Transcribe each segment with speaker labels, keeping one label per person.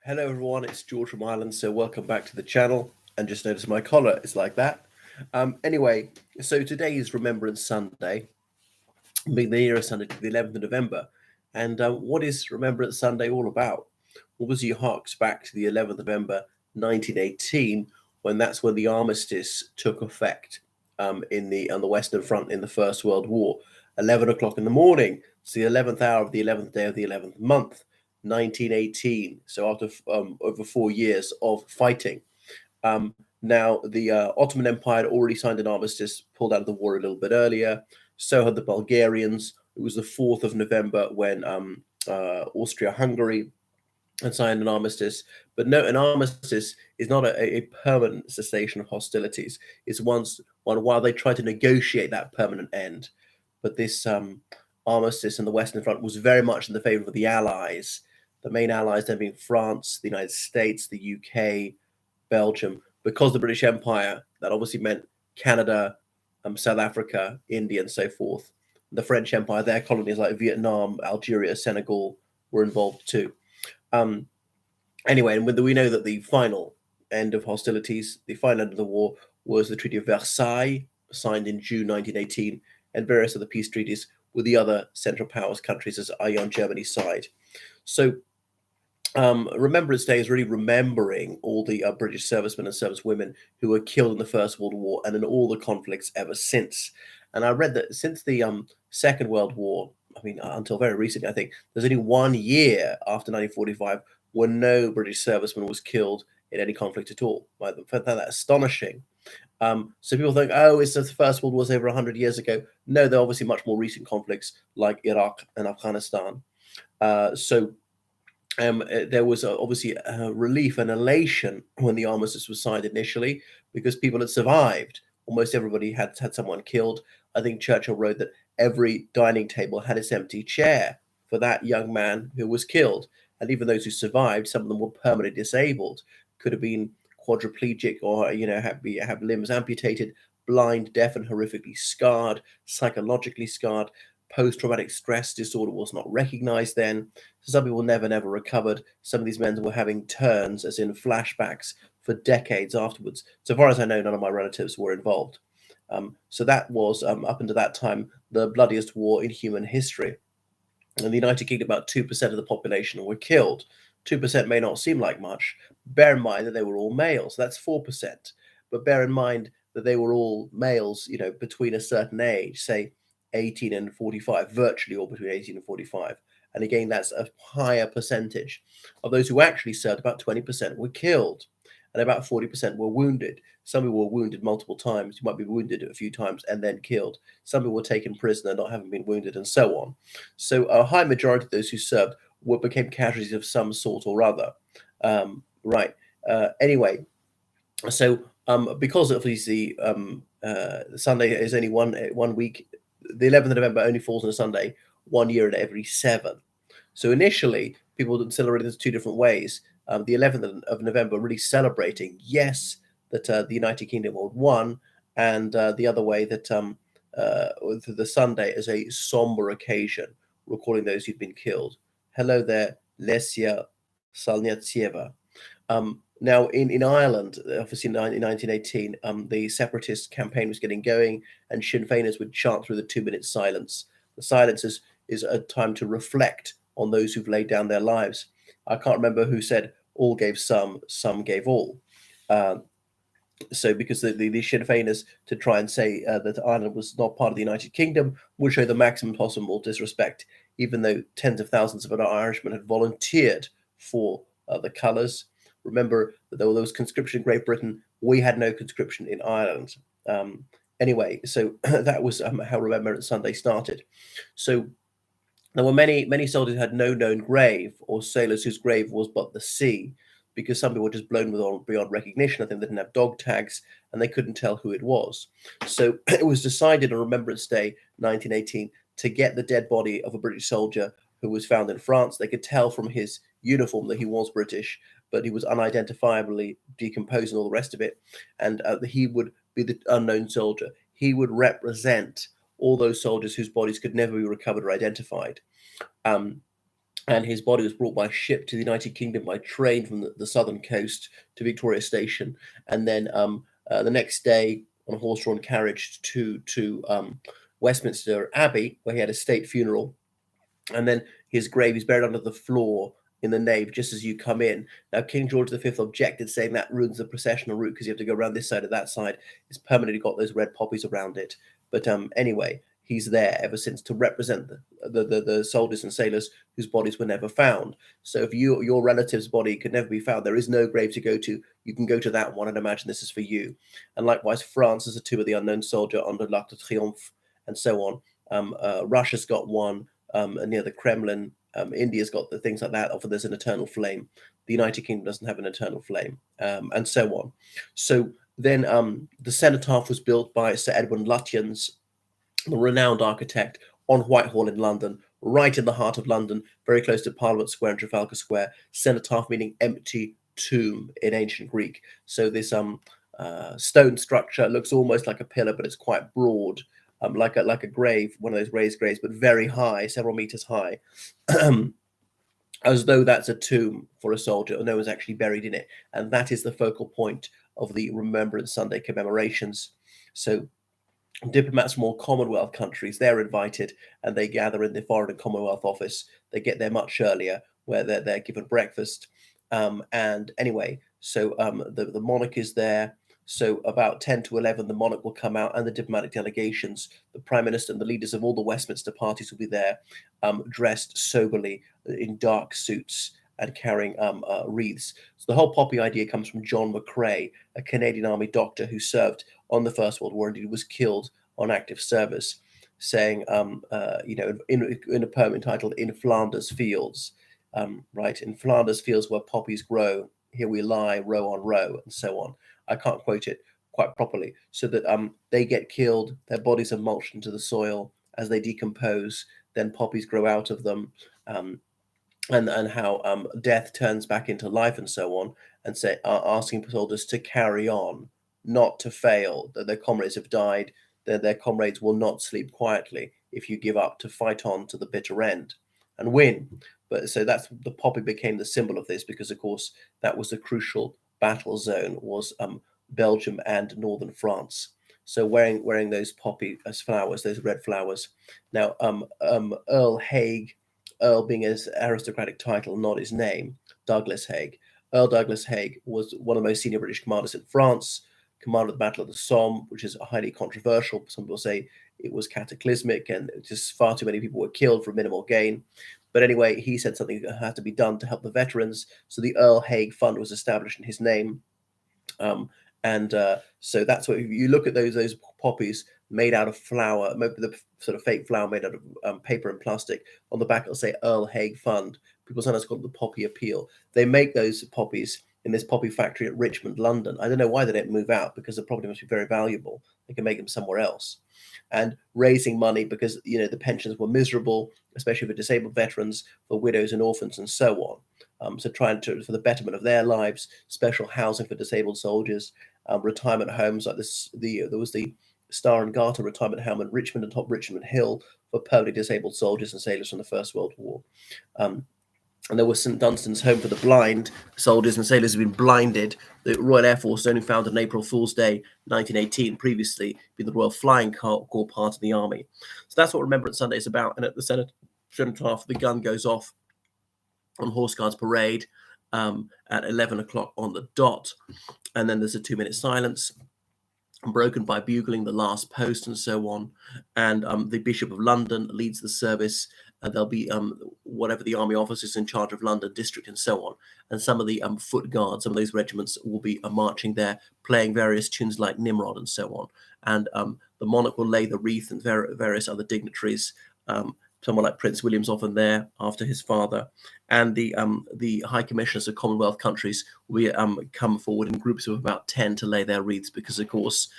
Speaker 1: Hello everyone, it's George from Ireland, so welcome back to the channel. And just notice my collar is like that. Anyway, so today is Remembrance Sunday, being the nearest Sunday to the 11th of November. And what is Remembrance Sunday all about? Well, obviously, harks back to the 11th of November 1918, when that's when the armistice took effect on the Western Front in the First World War. 11 o'clock in the morning, it's the 11th hour of the 11th day of the 11th month, 1918. So after over 4 years of fighting. Now, the Ottoman Empire had already signed an armistice, pulled out of the war a little bit earlier. So had the Bulgarians. It was the 4th of November when Austria-Hungary had signed an armistice. But no, an armistice is not a permanent cessation of hostilities. It's one while they try to negotiate that permanent end. But this armistice in the Western Front was very much in the favor of the Allies. The main allies then being France, the United States, the UK, Belgium. Because the British Empire, that obviously meant Canada, South Africa, India, and so forth. The French Empire, their colonies like Vietnam, Algeria, Senegal were involved too. Anyway, and we know that the final end of hostilities, the final end of the war, was the Treaty of Versailles, signed in June 1918, and various other peace treaties with the other Central Powers countries, as i.e. on Germany's side. So Remembrance Day is really remembering all the British servicemen and servicewomen who were killed in the First World War and in all the conflicts ever since. And I read that since the Second World War, I mean, until very recently, I think there's only 1 year after 1945 when no British serviceman was killed in any conflict at all. I find that astonishing. So people think, oh, it's the First World War was over 100 years ago. No, there are obviously much more recent conflicts like Iraq and Afghanistan. There was obviously relief and elation when the armistice was signed initially because people had survived. Almost everybody had someone killed. I think Churchill wrote that every dining table had its empty chair for that young man who was killed. And even those who survived, some of them were permanently disabled, could have been quadriplegic or have limbs amputated, blind, deaf, and horrifically scarred, psychologically scarred. Post-traumatic stress disorder was not recognized then. Some people never recovered. Some of these men were having turns, as in flashbacks, for decades afterwards. So far as I know, none of my relatives were involved. So that was, up until that time, the bloodiest war in human history. In the United Kingdom, about 2% of the population were killed. 2% may not seem like much. Bear in mind that they were all males. That's 4%. But bear in mind that they were all males, between a certain age, say 18 and 45, virtually all between 18 and 45. And again, that's a higher percentage. Of those who actually served, about 20% were killed and about 40% were wounded. Some people were wounded multiple times. You might be wounded a few times and then killed. Some people were taken prisoner, not having been wounded, and so on. So a high majority of those who served became casualties of some sort or other. Anyway, so because obviously Sunday is only one week, the 11th of November only falls on a Sunday 1 year in every 7. So initially, people celebrated this two different ways. The 11th of November really celebrating, yes, that the United Kingdom had won, and the other way that the Sunday is a somber occasion, recalling those who'd been killed. Hello there, Lesia Salniatsieva. Now, in Ireland, obviously in 1918, the separatist campaign was getting going, and Sinn Féiners would chant through the 2 minute silence. The silence is a time to reflect on those who've laid down their lives. I can't remember who said all gave some gave all. So because the Sinn Féiners, to try and say that Ireland was not part of the United Kingdom, would show the maximum possible disrespect, even though tens of thousands of Irishmen had volunteered for the colours. Remember that there was conscription in Great Britain. We had no conscription in Ireland. Anyway, so that was how Remembrance Sunday started. So there were many soldiers who had no known grave, or sailors whose grave was but the sea, because some people were just blown beyond recognition. I think they didn't have dog tags, and they couldn't tell who it was. So it was decided on Remembrance Day, 1918, to get the dead body of a British soldier who was found in France. They could tell from his uniform that he was British, but he was unidentifiably decomposed and all the rest of it. And he would be the unknown soldier. He would represent all those soldiers whose bodies could never be recovered or identified. and his body was brought by ship to the United Kingdom by train from the southern coast to Victoria Station, and then the next day on a horse-drawn carriage to Westminster Abbey, where he had a state funeral, and then his grave is buried under the floor in the nave just as you come in. Now, King George V objected, saying that ruins the processional route because you have to go around this side or that side. It's permanently got those red poppies around it. But anyway, he's there ever since to represent the soldiers and sailors whose bodies were never found. So if your relative's body could never be found, there is no grave to go to. You can go to that one and imagine this is for you. And likewise, France is a tomb of the unknown soldier under l'Arc de Triomphe, and so on. Russia's got one near the Kremlin. India's got the things like that. Often there's an eternal flame. The United Kingdom doesn't have an eternal flame, and so on. So then the cenotaph was built by Sir Edwin Lutyens, the renowned architect, on Whitehall in London, right in the heart of London, very close to Parliament Square and Trafalgar Square. Cenotaph meaning empty tomb in ancient Greek. So this stone structure looks almost like a pillar, but it's quite broad, like a grave, one of those raised graves, but very high, several meters high, as though that's a tomb for a soldier, or no one's actually buried in it. And that is the focal point of the Remembrance Sunday commemorations. So diplomats from all Commonwealth countries, they're invited, and they gather in the Foreign and Commonwealth Office. They get there much earlier, where they're given breakfast. And anyway, so the monarch is there. So about 10 to 11, the monarch will come out, and the diplomatic delegations, the prime minister and the leaders of all the Westminster parties will be there, dressed soberly in dark suits and carrying wreaths. So the whole poppy idea comes from John McCrae, a Canadian Army doctor who served on the First World War, and he was killed on active service, saying, in a poem entitled "In Flanders Fields," right, in Flanders fields where poppies grow, here we lie, row on row, and so on. I can't quote it quite properly. So that they get killed, their bodies are mulched into the soil. As they decompose, then poppies grow out of them, and how death turns back into life, and so on, and asking soldiers to carry on, not to fail, that their comrades have died, that their comrades will not sleep quietly if you give up, to fight on to the bitter end and win. But so that's the poppy became the symbol of this, because of course that was the crucial battle zone, was Belgium and northern France. So wearing those poppy as flowers, those red flowers. Now Earl Haig, Earl being his aristocratic title, not his name, Douglas Haig. Earl Douglas Haig was one of the most senior British commanders in France, commander of the Battle of the Somme, which is highly controversial. Some people say it was cataclysmic and just far too many people were killed for minimal gain. But anyway, he said something had to be done to help the veterans. So the Earl Haig Fund was established in his name. So that's what, if you look at those poppies made out of flour, the sort of fake flour made out of paper and plastic. On the back it'll say Earl Haig Fund. People sometimes call it the poppy appeal. They make those poppies in this poppy factory at Richmond, London. I don't know why they don't move out, because the property must be very valuable. They can make them somewhere else. And raising money because the pensions were miserable, especially for disabled veterans, for widows and orphans, and so on. So trying to, for the betterment of their lives, special housing for disabled soldiers, retirement homes like this. There was the Star and Garter retirement home in Richmond, atop Richmond Hill, for permanently disabled soldiers and sailors from the First World War. And there was St Dunstan's Home for the Blind. Soldiers and sailors have been blinded. The Royal Air Force only founded on April Fool's Day 1918, previously been the Royal Flying Corps part of the Army. So that's what Remembrance Sunday is about. And at the cenotaph, the gun goes off on Horse Guards Parade at 11 o'clock on the dot. And then there's a 2-minute silence, broken by bugling the last post, and so on. And the Bishop of London leads the service. There'll be whatever the army officers in charge of London district, and so on. And some of the foot guards, some of those regiments will be marching there, playing various tunes like Nimrod, and so on. And the monarch will lay the wreath, and various other dignitaries. Someone like Prince William's often there after his father, and the High Commissioners of Commonwealth countries will come forward in groups of about 10 to lay their wreaths, because of course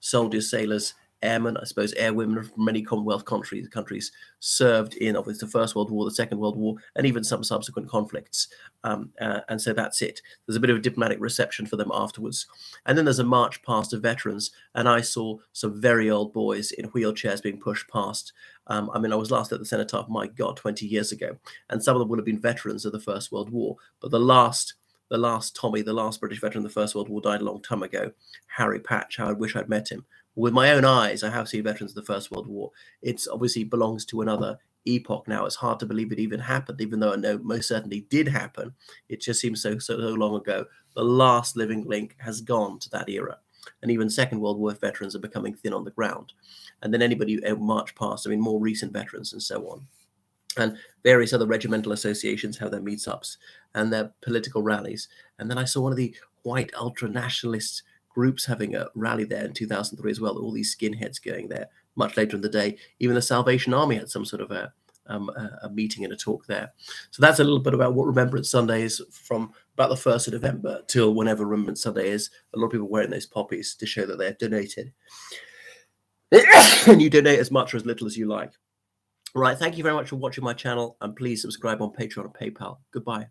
Speaker 1: soldiers, sailors, airmen, I suppose airwomen from many Commonwealth countries served in obviously the First World War, the Second World War, and even some subsequent conflicts. And so that's it. There's a bit of a diplomatic reception for them afterwards. And then there's a march past of veterans, and I saw some very old boys in wheelchairs being pushed past. I mean, I was last at the cenotaph, my God, 20 years ago, and some of them would have been veterans of the First World War. But the last Tommy, the last British veteran of the First World War, died a long time ago. Harry Patch. How I wish I'd met him. With my own eyes, I have seen veterans of the First World War. It's obviously belongs to another epoch now. It's hard to believe it even happened, even though I know most certainly did happen. It just seems so long ago. The last living link has gone to that era. And even Second World War veterans are becoming thin on the ground. And then anybody who marched past, I mean, more recent veterans and so on. And various other regimental associations have their meetups and their political rallies. And then I saw one of the white ultra-nationalist groups having a rally there in 2003 as well, all these skinheads going there much later in the day. Even the Salvation Army had some sort of a meeting and a talk there. So that's a little bit about what Remembrance Sunday is, from about the 1st of November till whenever Remembrance Sunday is. A lot of people wearing those poppies to show that they're donated. And you donate as much or as little as you like. Right, thank you very much for watching my channel, and please subscribe on Patreon and PayPal. Goodbye.